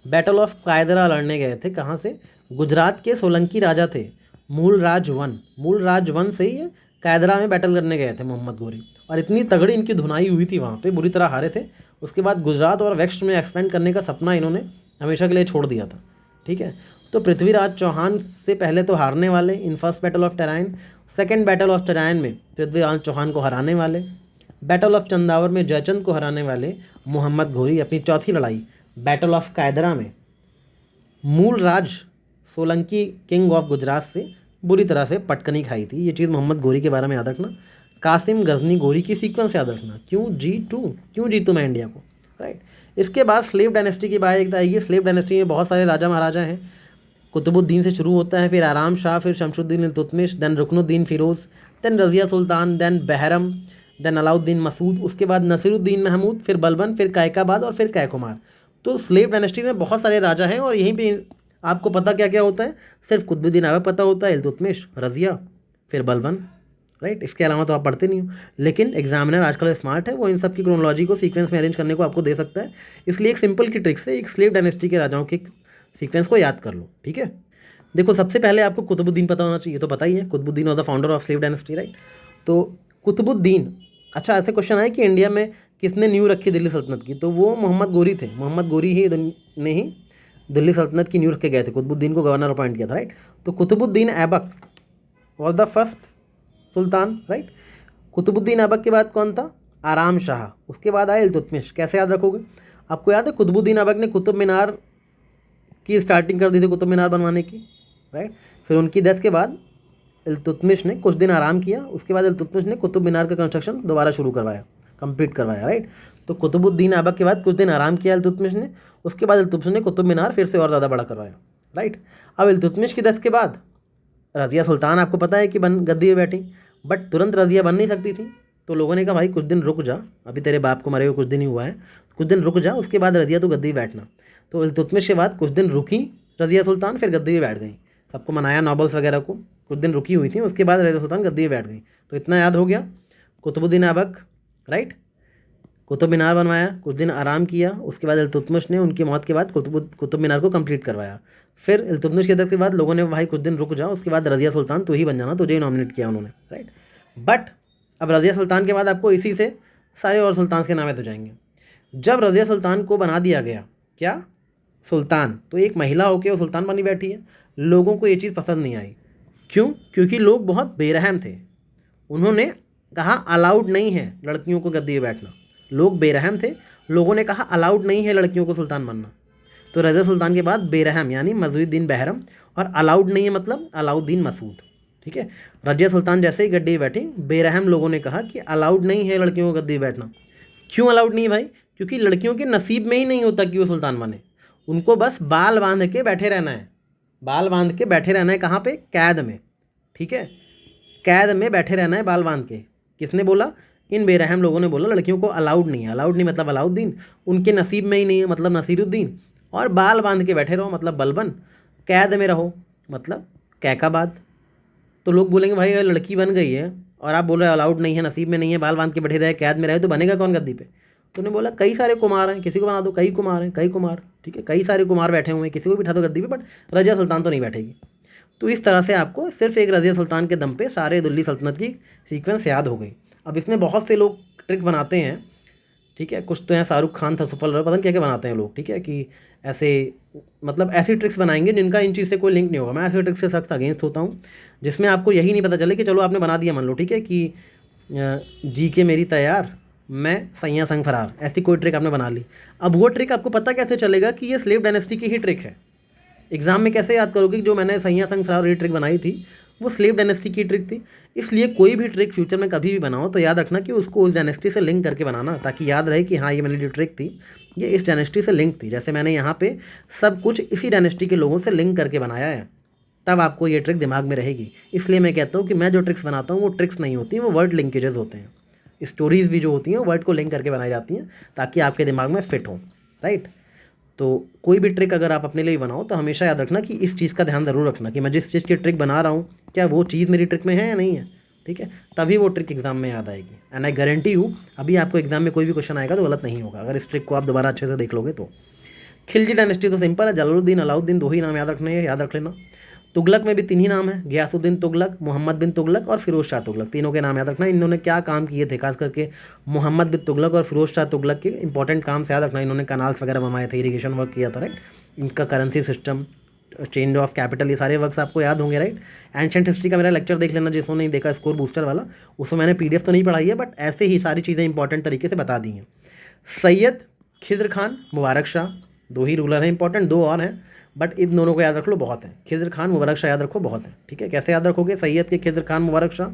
[SPEAKER 1] बैटल ऑफ कायदरा लड़ने गए थे। कहाँ से, गुजरात के सोलंकी राजा थे मूल राज वन से ही कायदरा में बैटल करने गए थे मोहम्मद घोरी, और इतनी तगड़ी इनकी धुनाई हुई थी वहाँ पे, बुरी तरह हारे थे। उसके बाद गुजरात और वेस्ट में एक्सपेंड करने का सपना इन्होंने हमेशा के लिए छोड़ दिया था, ठीक है। तो पृथ्वीराज चौहान से पहले तो हारने वाले in first battle of terrain, second battle of terrain में पृथ्वीराज चौहान को हराने वाले, बैटल ऑफ चंदावर में जयचंद को हराने वाले मोहम्मद घोरी अपनी चौथी लड़ाई बैटल ऑफ कायदरा में मूल राज सोलंकी किंग ऑफ गुजरात से बुरी तरह से पटकनी खाई थी। ये चीज़ मोहम्मद घोरी के बारे में याद रखना। कासिम, गजनी, घोरी की सीक्वेंस याद रखना, क्यों जीतूँ मैं इंडिया को, राइट। इसके बाद स्लेव डायनेस्टी की बात आएगी। स्लेव डायनेस्टी में बहुत सारे राजा महाराजा हैं। कुतुबुद्दीन से शुरू होता है, फिर आराम शाह, फिर शमशुद्दीन इल्तुतमिश, देन रुकनुद्दीन फिरोज़, देन रज़िया सुल्तान, देन बहरम, देन अलाउद्दीन मसूद, उसके बाद नसीरुद्दीन महमूद, फिर बलबन, फिर कायकाबाद और फिर कैकुमार। तो स्लेव डायनेस्टी में बहुत सारे राजा हैं, और यहीं पे आपको पता क्या क्या होता है, सिर्फ कुतुबुद्दीन ऐबक पता होता है, इल्तुतमिश, रज़िया, फिर बलबन, राइट। इसके अलावा तो आप पढ़ते नहीं हो, लेकिन एग्जामिनर आजकल स्मार्ट है, वो इन सब की क्रोनोलॉजी को सीक्वेंस में अरेंज करने को आपको दे सकता है। इसलिए एक सिंपल की ट्रिक से एक स्लेव डायनेस्टी के राजाओं के सीक्वेंस को याद कर लो, ठीक है। देखो, सबसे पहले आपको कुतुबुद्दीन पता होना चाहिए, तो पता ही है, Qutubuddin was the founder of slave dynasty, right. तो कुतुबुद्दीन, अच्छा ऐसे क्वेश्चन है कि इंडिया में किसने न्यू रखी दिल्ली सल्तनत की, तो वो मोहम्मद घोरी थे। मोहम्मद घोरी ने ही दिल्ली सल्तनत की न्यू रख के गए थे, कुतुबुद्दीन को गवर्नर अपॉइंट किया था, राइट। तो Qutubuddin Aibak was the first sultan, right. Qutubuddin Aibak के बाद कौन था, आराम शाह, उसके बाद आए इल्तुतमिश। कैसे याद रखोगे, आपको याद है कुतुबुद्दीन ऐबक ने कुतुब मीनार की स्टार्टिंग कर दी थी, कुतुब मीनार बनवाने की, राइट। फिर उनकी डेथ के बाद इल्तुतमिश ने कुछ दिन आराम किया, उसके बाद इल्तुतमिश ने कुतुब मीनार का कंस्ट्रक्शन दोबारा शुरू करवाया, कंप्लीट करवाया, राइट। तो कुतुबुद्दीन ऐबक के बाद कुछ दिन आराम किया इल्तुतमिश ने, उसके बाद इल्तुतमिश ने कुतुब मीनार फिर से और ज़्यादा बड़ा करवाया, राइट। अब इल्तुतमिश की डेथ के बाद रज़िया सुल्तान आपको पता है कि गद्दी में बैठी, बट तुरंत रज़िया बन नहीं सकती थी, तो लोगों ने कहा भाई कुछ दिन रुक जा, अभी तेरे बाप को मरे हुए कुछ दिन ही हुआ है, कुछ दिन रुक जा, उसके बाद रज़िया तो गद्दी बैठना। तो इल्तुतमिश के बाद कुछ दिन रुकी रज़िया सुल्तान, फिर गद्दी में बैठ गई, सबको मनाया नॉबल्स वगैरह को, कुछ दिन रुकी हुई थी, उसके बाद रज़िया सुल्तान गद्दी में बैठ गई। तो इतना याद हो गया, कुतुबुद्दीन ऐबक, राइट, कुतुब मीनार बनवाया, कुछ दिन आराम किया, उसके बाद इल्तुतमिश ने उनकी मौत के बाद कुतुब मीनार को कंप्लीट करवाया। फिर इल्तुतमिश के डेथ के बाद लोगों ने भाई कुछ दिन रुक जाओ, उसके बाद रज़िया सुल्तान तू ही बन जाना, तुझे ही नॉमिनेट किया उन्होंने, राइट। बट अब रज़िया सुल्तान के बाद आपको इसी से सारे और सुल्तान के नाम याद हो जाएंगे। जब रज़िया सुल्तान को बना दिया गया क्या सुल्तान, तो एक महिला होकर वो सुल्तान बनी बैठी है। लोगों को ये चीज़ पसंद नहीं आई, क्यों, क्योंकि लोग बहुत बेरहम थे। उन्होंने कहा अलाउड नहीं है लड़कियों को गद्दी में बैठना, लोग बेरहम थे, लोगों ने कहा अलाउड नहीं है लड़कियों को सुल्तान बनना। तो तो रज़िया सुल्तान के बाद बेरहम यानी मज़ीउद्दीन बहरम, और अलाउड नहीं है मतलब अलाउद्दीन मसूद। ठीक है, रज़िया सुल्तान जैसे ही गद्दी बैठी, बेरहम लोगों ने कहा कि अलाउड नहीं है लड़कियों को गद्दी बैठना। क्यों अलाउड नहीं है भाई? क्योंकि लड़कियों के नसीब में ही नहीं होता कि वो सुल्तान बने, उनको बस बाल बांध के बैठे रहना है, बाल बांध के बैठे रहना है। कहाँ पे? कैद में। ठीक है, कैद में बैठे रहना है बाल बांध के। किसने बोला? इन बेरहम लोगों ने बोला लड़कियों को अलाउड नहीं है। अलाउड नहीं मतलब अलाउद्दीन, उनके नसीब में ही नहीं है मतलब नसीरुद्दीन, और बाल बांध के बैठे रहो मतलब बलबन, कैद में रहो मतलब कैकाबाद। तो लोग बोलेंगे भाई अगर लड़की बन गई है और आप बोल रहे अलाउड नहीं है, नसीब में नहीं है, बाल बांध के बैठे रहे, कैद में रहे, तो बनेगा कौन गद्दी पे? तो उन्होंने बोला कई सारे कुमार हैं, किसी को बना दो, कई कुमार हैं, कई कुमार। ठीक है, कई सारे कुमार बैठे हुए हैं, किसी को बिठा दो गद्दी पे, बट रज़िया सुल्तान तो नहीं बैठेगी। तो इस तरह से आपको सिर्फ एक रज़िया सुल्तान के दम पे सारे दिल्ली सल्तनत की सीक्वेंस याद हो गई। अब इसमें बहुत से लोग ट्रिक बनाते हैं। ठीक है, कुछ तो हैं शाहरुख खान था, सफल रहा, पता नहीं क्या क्या बनाते हैं लोग। ठीक है, कि ऐसे मतलब ऐसी ट्रिक्स बनाएंगे जिनका इन चीज़ से कोई लिंक नहीं होगा। मैं ऐसे ट्रिक्स से सख्त अगेंस्ट होता हूँ जिसमें आपको यही नहीं पता चले कि चलो आपने बना दिया, मान लो ठीक है कि जी के मेरी तैयार, मैं सैया संग फरार, ऐसी कोई ट्रिक आपने बना ली। अब वो ट्रिक आपको पता कैसे चलेगा कि ये स्लेव डायनेस्टी की ही ट्रिक है? एग्जाम में कैसे याद करोगे कि जो मैंने सैया संग फरार ये ट्रिक बनाई थी वो स्लेव डायनेस्टी की ट्रिक थी? इसलिए कोई भी ट्रिक फ्यूचर में कभी भी बनाओ तो याद रखना कि उसको उस डायनेस्टी से लिंक करके बनाना, ताकि याद रहे कि हाँ ये मेरी जो ट्रिक थी ये इस डायनेस्टी से लिंक थी। जैसे मैंने यहाँ पे सब कुछ इसी डायनेस्टी के लोगों से लिंक करके बनाया है, तब आपको ये ट्रिक दिमाग में रहेगी। इसलिए मैं कहता हूँ कि मैं जो ट्रिक्स बनाता हूँ वो ट्रिक्स नहीं होती, वो वर्ड लिंकेजेस होते हैं। स्टोरीज़ भी जो होती हैं वो वर्ड को लिंक करके बनाई जाती हैं ताकि आपके दिमाग में फिट हो। राइट, तो कोई भी ट्रिक अगर आप अपने लिए बनाओ तो हमेशा याद रखना कि इस चीज़ का ध्यान ज़रूर रखना कि मैं जिस चीज़ की ट्रिक बना रहा हूँ क्या वो चीज़ मेरी ट्रिक में है या नहीं है। ठीक है, तभी वो ट्रिक एग्जाम में याद आएगी। एंड आई गारंटी यू अभी आपको एग्जाम में कोई भी क्वेश्चन आएगा तो गलत नहीं होगा अगर इस ट्रिक को आप दोबारा अच्छे से देख लोगे तो। खिलजी डायनेस्टी तो सिंपल है, जलालुद्दीन अलाउद्दीन, दो ही नाम याद रखने हैं, याद रख लेना। तुगलक में भी तीन ही नाम है, गयासुद्दीन तुगलक, मोहम्मद बिन तुगलक और फिरोज शाह तुगलक, तीनों के नाम याद रखना। इन्होंने क्या काम किए थे, खास करके मोहम्मद बिन तुगलक और फिरोज शाह तुगलक के इंपॉर्टेंट काम से याद रखना। इन्होंने कनाल्स वगैरह बनवाए थे, इरीगेशन वर्क किया था। राइट, इनका currency system, change of capital, ये सारे वर्क्स आपको याद होंगे। राइट, एंशिएंट हिस्ट्री का मेरा लेक्चर देख लेना जिसको नहीं देखा, स्कोर बूस्टर वाला, उसमें मैंने पीडीएफ तो नहीं पढ़ाई है बट ऐसे ही सारी चीज़ें इंपॉर्टेंट तरीके से बता दी हैं। सैयद खिज़्र खान मुबारक शाह, दो ही रूलर हैं इंपॉर्टेंट, दो और हैं बट इन दोनों को याद रख लो, बहुत है। खिज़्र खान मुबारक शाह याद रखो, बहुत है। ठीक है, कैसे याद रखोगे? सैयद के खिज़्र खान मुबारक शाह।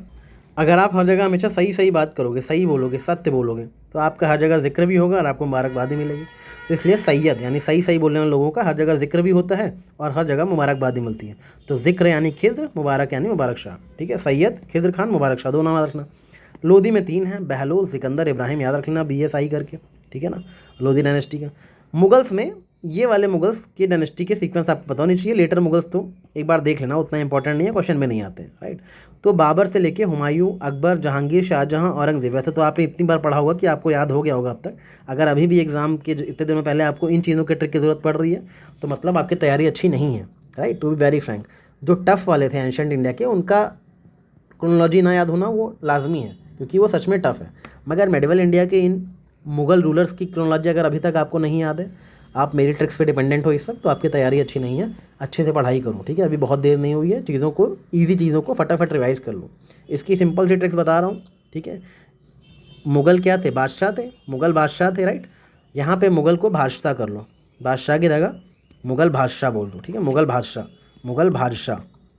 [SPEAKER 1] अगर आप हर जगह हमेशा सही सही बात करोगे, सही बोलोगे, सत्य बोलोगे, तो आपका हर जगह जिक्र भी होगा और आपको मुबारकबादी मिलेगी। तो इसलिए सैयद यानी सही सही बोलने वाले लोगों का हर जगह जिक्र भी होता है और हर जगह मुबारकबादी मिलती है। तो जिक्र यानी खिज़्र, मुबारक यानी मुबारक शाह। ठीक है, सैयद खिज़्र खान मुबारक शाह, दो नाम याद रखना। लोधी में तीन है, बहलोल, सिकंदर, इब्राहिम, याद रख लेना BSI करके। ठीक है ना, लोधी डायनेस्टी का। मुगल्स में ये वाले मुगल्स की डायनेस्टी के सीक्वेंस आपको पता होनी चाहिए। लेटर मुगल्स तो एक बार देख लेना, उतना इंपॉर्टेंट नहीं है, क्वेश्चन में नहीं आते हैं। राइट, तो बाबर से लेके हुमायूं, अकबर, जहांगीर, शाहजहां, औरंगजेब, वैसे तो आपने इतनी बार पढ़ा होगा कि आपको याद हो गया होगा अब तक। अगर अभी भी एग्जाम के इतने दिनों पहले आपको इन चीज़ों के ट्रिक की ज़रूरत पड़ रही है तो मतलब आपकी तैयारी अच्छी नहीं है। Right, to be very frank, जो टफ वाले थे एंशिएंट इंडिया के, उनका क्रोनोलॉजी ना याद होना वो लाजमी है क्योंकि वो सच में टफ है। मगर मेडिवल इंडिया के इन मुगल रूलर्स की क्रोनोलॉजी अगर अभी तक आपको नहीं याद है, आप मेरी ट्रिक्स पे डिपेंडेंट हो इस वक्त, तो आपकी तैयारी अच्छी नहीं है। अच्छे से पढ़ाई करो। ठीक है, अभी बहुत देर नहीं हुई है, चीज़ों को, ईजी चीज़ों को फटाफट रिवाइज कर लो। इसकी सिंपल सी ट्रिक्स बता रहा हूँ। ठीक है, मुगल क्या थे? बादशाह थे, मुगल बादशाह थे। राइट, यहाँ पे मुगल को बादशाह कर लो, बादशाह की जगह मुगल बादशाह बोल दो। ठीक है, मुगल बादशाह, मुगल बादशाह,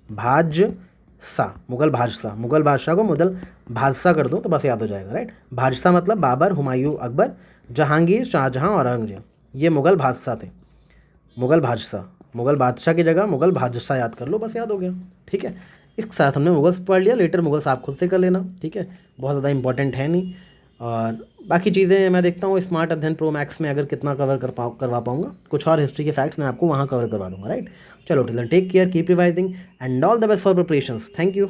[SPEAKER 1] भाजशाह, मुगल बादशाह, मुगल बादशाह को मुगल बादशाह कर दो तो बस याद हो जाएगा। राइट, बादशाह मतलब बाबर, हुमायूं, अकबर, जहांगीर, शाहजहां और औरंगजेब, ये मुगल बादशाह थे। मुगल बादशाह, मुगल बादशाह की जगह मुगल बादशाह याद कर लो, बस याद हो गया। ठीक है, इस साथ हमने मुगल्स पढ़ लिया, लेटर मुगल्स आप खुद से कर लेना। ठीक है, बहुत ज़्यादा इंपॉर्टेंट है नहीं। और बाकी चीज़ें मैं देखता हूँ स्मार्ट अध्ययन प्रो मैक्स में अगर कितना कवर करवा पाऊँगा, कुछ और हिस्ट्री के फैक्ट्स मैं आपको वहाँ कवर करवा दूँगा। राइट, चलो till then take care, keep revising and all the best for preparations. Thank you.